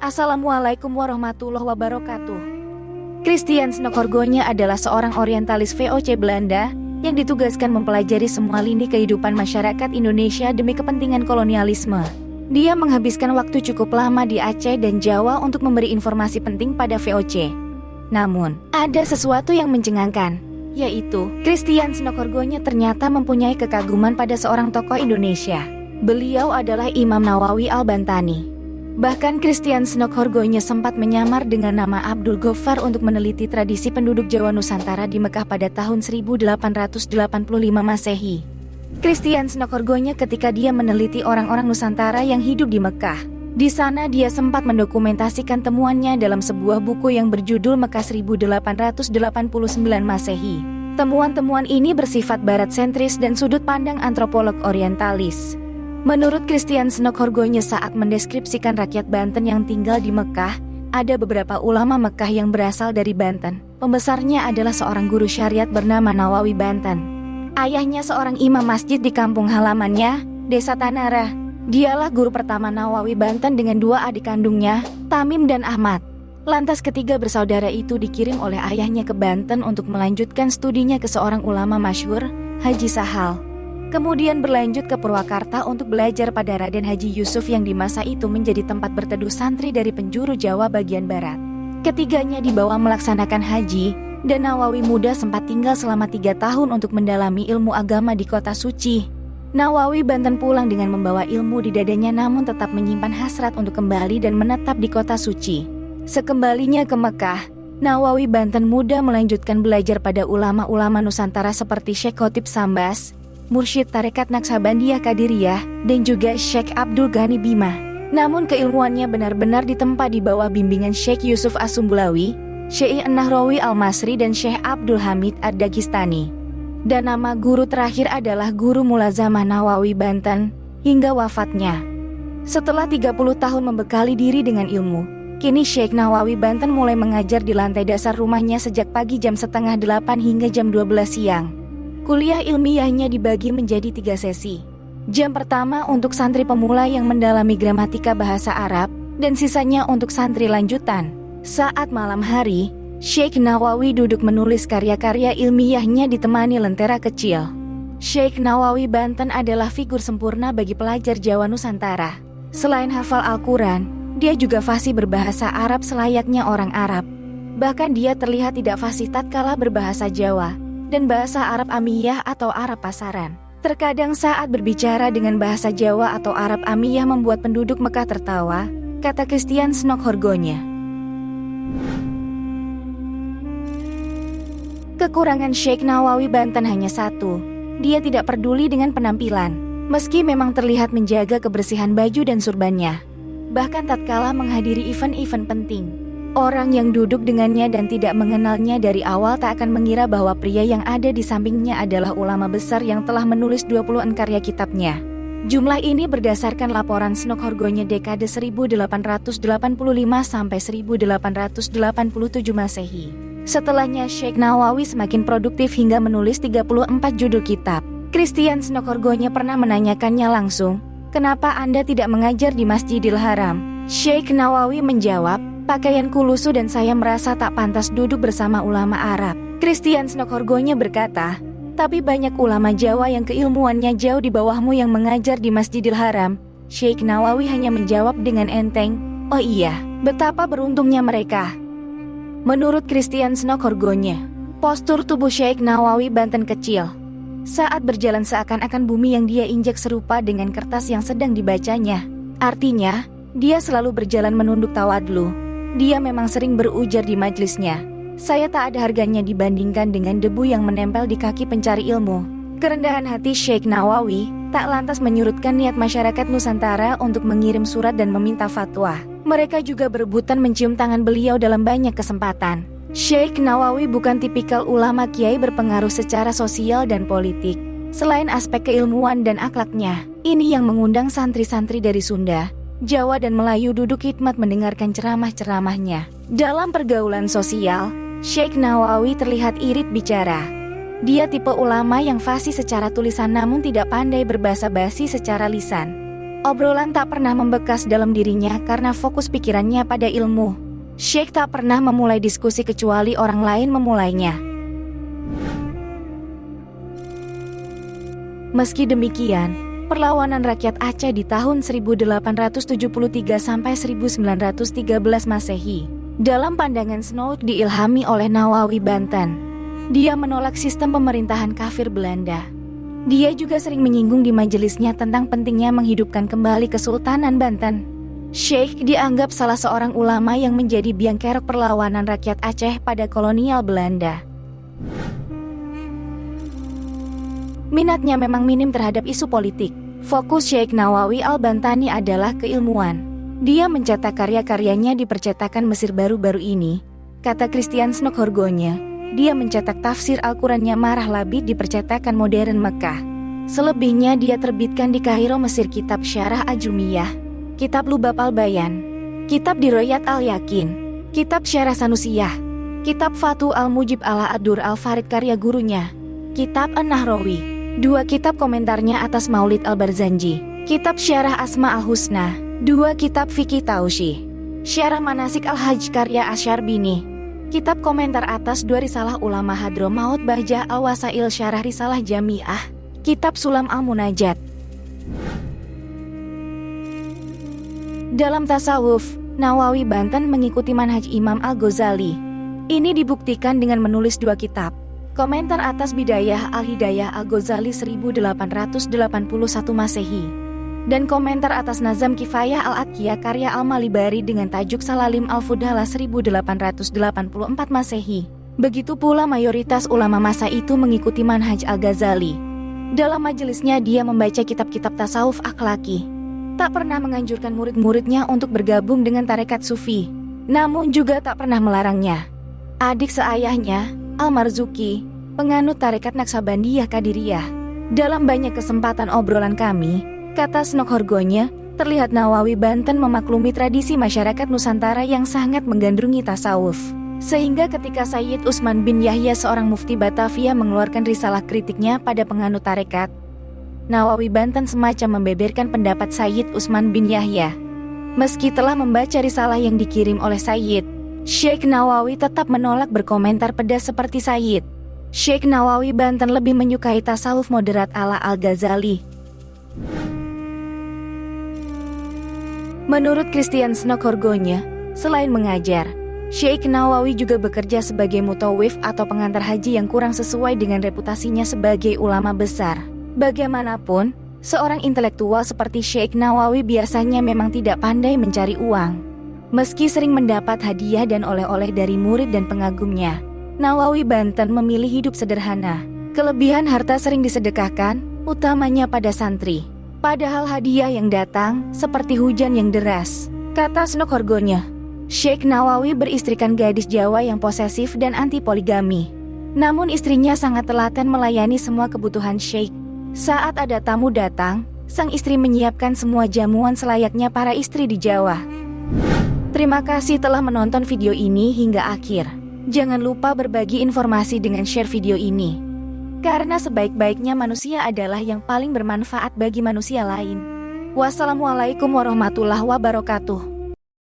Assalamualaikum warahmatullahi wabarakatuh. Christian Snokhorgonya adalah seorang orientalis VOC Belanda yang ditugaskan mempelajari semua lini kehidupan masyarakat Indonesia demi kepentingan kolonialisme. Dia menghabiskan waktu cukup lama di Aceh dan Jawa untuk memberi informasi penting pada VOC. Namun, ada sesuatu yang mencengangkan, yaitu Christian Snokhorgonya ternyata mempunyai kekaguman pada seorang tokoh Indonesia. Beliau adalah Imam Nawawi Al-Bantani. Bahkan Christian Snokhorgonya sempat menyamar dengan nama Abdul Ghaffar untuk meneliti tradisi penduduk Jawa Nusantara di Mekah pada tahun 1885 Masehi. Christian Snokhorgonya ketika dia meneliti orang-orang Nusantara yang hidup di Mekah. Di sana dia sempat mendokumentasikan temuannya dalam sebuah buku yang berjudul Mekah 1889 Masehi. Temuan-temuan ini bersifat barat sentris dan sudut pandang antropolog orientalis. Menurut Christian Snokhorgonya saat mendeskripsikan rakyat Banten yang tinggal di Mekah, ada beberapa ulama Mekah yang berasal dari Banten. Pembesarnya adalah seorang guru syariat bernama Nawawi Banten. Ayahnya seorang imam masjid di kampung halamannya, Desa Tanara. Dialah guru pertama Nawawi Banten dengan dua adik kandungnya, Tamim dan Ahmad. Lantas ketiga bersaudara itu dikirim oleh ayahnya ke Banten untuk melanjutkan studinya ke seorang ulama masyhur, Haji Sahal. Kemudian berlanjut ke Purwakarta untuk belajar pada Raden Haji Yusuf yang di masa itu menjadi tempat berteduh santri dari penjuru Jawa bagian barat. Ketiganya dibawa melaksanakan haji, dan Nawawi muda sempat tinggal selama 3 tahun untuk mendalami ilmu agama di kota suci. Nawawi Banten pulang dengan membawa ilmu di dadanya namun tetap menyimpan hasrat untuk kembali dan menetap di kota suci. Sekembalinya ke Mekah, Nawawi Banten muda melanjutkan belajar pada ulama-ulama Nusantara seperti Syekh Khotib Sambas, Mursyid Tarekat Naksabandiyah Qadiriyah, dan juga Syekh Abdul Ghani Bima. Namun keilmuannya benar-benar ditempa di bawah bimbingan Syekh Yusuf As-Sumbulawi, Syekh Nahrawi Al-Masri dan Syekh Abdul Hamid Ad-Dagistani. Dan nama guru terakhir adalah Guru Mulazamah Nawawi Banten hingga wafatnya. Setelah 30 tahun membekali diri dengan ilmu, kini Syekh Nawawi Banten mulai mengajar di lantai dasar rumahnya sejak pagi jam 7:30 hingga jam 12 siang. Kuliah ilmiahnya dibagi menjadi 3 sesi. Jam pertama untuk santri pemula yang mendalami gramatika bahasa Arab, dan sisanya untuk santri lanjutan. Saat malam hari, Syekh Nawawi duduk menulis karya-karya ilmiahnya ditemani lentera kecil. Syekh Nawawi Banten adalah figur sempurna bagi pelajar Jawa Nusantara. Selain hafal Al-Quran, dia juga fasih berbahasa Arab selayaknya orang Arab. Bahkan dia terlihat tidak fasih tatkala berbahasa Jawa dan bahasa Arab Amiyah atau Arab pasaran. Terkadang saat berbicara dengan bahasa Jawa atau Arab Amiyah membuat penduduk Mekah tertawa, kata Christian Snokhorgonya. Kekurangan Syekh Nawawi Banten hanya satu, dia tidak peduli dengan penampilan, meski memang terlihat menjaga kebersihan baju dan surbannya. Bahkan tatkala menghadiri event-event penting, orang yang duduk dengannya dan tidak mengenalnya dari awal tak akan mengira bahwa pria yang ada di sampingnya adalah ulama besar yang telah menulis 20-an karya kitabnya. Jumlah ini berdasarkan laporan Snokhorgonya dekade 1885 sampai 1887 Masehi. Setelahnya Syekh Nawawi semakin produktif hingga menulis 34 judul kitab. Christian Snokhorgonya pernah menanyakannya langsung, "Kenapa Anda tidak mengajar di Masjidil Haram?" Syekh Nawawi menjawab, "Pakaianku lusuh dan saya merasa tak pantas duduk bersama ulama Arab." Christian Snokhorgonya berkata, "Tapi banyak ulama Jawa yang keilmuannya jauh di bawahmu yang mengajar di Masjidil Haram." Syekh Nawawi hanya menjawab dengan enteng, "Oh iya, betapa beruntungnya mereka." Menurut Christian Snokhorgonya, postur tubuh Syekh Nawawi Banten kecil. Saat berjalan seakan-akan bumi yang dia injak serupa dengan kertas yang sedang dibacanya. Artinya, dia selalu berjalan menunduk tawadhu. Dia memang sering berujar di majlisnya, "Saya tak ada harganya dibandingkan dengan debu yang menempel di kaki pencari ilmu." Kerendahan hati Syekh Nawawi tak lantas menyurutkan niat masyarakat Nusantara untuk mengirim surat dan meminta fatwa. Mereka juga berebutan mencium tangan beliau dalam banyak kesempatan. Syekh Nawawi bukan tipikal ulama kiai berpengaruh secara sosial dan politik. Selain aspek keilmuan dan akhlaknya, ini yang mengundang santri-santri dari Sunda, Jawa dan Melayu duduk khidmat mendengarkan ceramah-ceramahnya. Dalam pergaulan sosial, Syekh Nawawi terlihat irit bicara. Dia tipe ulama yang fasih secara tulisan namun tidak pandai berbasa basi secara lisan. Obrolan tak pernah membekas dalam dirinya karena fokus pikirannya pada ilmu. Sheikh tak pernah memulai diskusi kecuali orang lain memulainya. Meski demikian, perlawanan rakyat Aceh di tahun 1873 sampai 1913 Masehi, dalam pandangan Snow diilhami oleh Nawawi Banten. Dia menolak sistem pemerintahan kafir Belanda. Dia juga sering menyinggung di majelisnya tentang pentingnya menghidupkan kembali Kesultanan Banten. Sheikh dianggap salah seorang ulama yang menjadi biang kerok perlawanan rakyat Aceh pada kolonial Belanda. Minatnya memang minim terhadap isu politik. Fokus Sheikh Nawawi Al-Bantani adalah keilmuan. Dia mencetak karya-karyanya di percetakan Mesir baru-baru ini. Kata Christian Snokhorgonya, dia mencetak tafsir Al-Qurannya Marah Labid di percetakan modern Mekah. Selebihnya dia terbitkan di Kairo, Mesir kitab Syarah Ajumiyah, kitab Lubab Al-Bayan, kitab Diroyat Al-Yakin, kitab Syarah Sanusiyah, kitab Fatu Al-Mujib ala Ad-Dur Al-Farid karya gurunya, kitab An-Nahrawi, 2 kitab komentarnya atas Maulid Al-Barzanji, kitab Syarah Asma Al-Husna, 2 kitab Fikih Taushi, Syarah Manasik Al-Hajj karya Asyarbini, kitab komentar atas 2 risalah ulama Hadromaut Bahjah Al-Wasail Syarah Risalah Jami'ah, kitab Sulam Al-Munajat. Dalam tasawuf, Nawawi Banten mengikuti manhaj Imam Al-Ghazali. Ini dibuktikan dengan menulis 2 kitab. Komentar atas Bidayah Al-Hidayah Al-Ghazali 1881 Masehi, dan komentar atas Nazam Kifayah Al-Atqiyah karya Al-Malibari dengan tajuk Salalim Al-Fudhala 1884 Masehi. Begitu pula mayoritas ulama masa itu mengikuti manhaj Al-Ghazali. Dalam majelisnya dia membaca kitab-kitab tasawuf akhlaki. Tak pernah menganjurkan murid-muridnya untuk bergabung dengan tarekat sufi, namun juga tak pernah melarangnya. Adik seayahnya, Al-Marzuki, penganut tarekat Naksabandiyah Qadiriyah. Dalam banyak kesempatan obrolan kami, kata Snokhorgonya, terlihat Nawawi Banten memaklumi tradisi masyarakat Nusantara yang sangat menggandrungi tasawuf. Sehingga ketika Sayyid Usman bin Yahya, seorang mufti Batavia, mengeluarkan risalah kritiknya pada penganut tarekat, Nawawi Banten semacam membeberkan pendapat Sayyid Usman bin Yahya. Meski telah membaca risalah yang dikirim oleh Sayyid, Sheikh Nawawi tetap menolak berkomentar pedas seperti Sayyid. Sheikh Nawawi Banten lebih menyukai tasawuf moderat ala Al-Ghazali. Menurut Christian Snokhorgonya, selain mengajar, Sheikh Nawawi juga bekerja sebagai mutawif atau pengantar haji yang kurang sesuai dengan reputasinya sebagai ulama besar. Bagaimanapun, seorang intelektual seperti Sheikh Nawawi biasanya memang tidak pandai mencari uang. Meski sering mendapat hadiah dan oleh-oleh dari murid dan pengagumnya, Nawawi Banten memilih hidup sederhana. Kelebihan harta sering disedekahkan, utamanya pada santri. Padahal hadiah yang datang seperti hujan yang deras. Kata Snokhorgonya, Sheikh Nawawi beristrikan gadis Jawa yang posesif dan anti poligami. Namun istrinya sangat telaten melayani semua kebutuhan Sheikh. Saat ada tamu datang, sang istri menyiapkan semua jamuan selayaknya para istri di Jawa. Terima kasih telah menonton video ini hingga akhir. Jangan lupa berbagi informasi dengan share video ini. Karena sebaik-baiknya manusia adalah yang paling bermanfaat bagi manusia lain. Wassalamualaikum warahmatullahi wabarakatuh.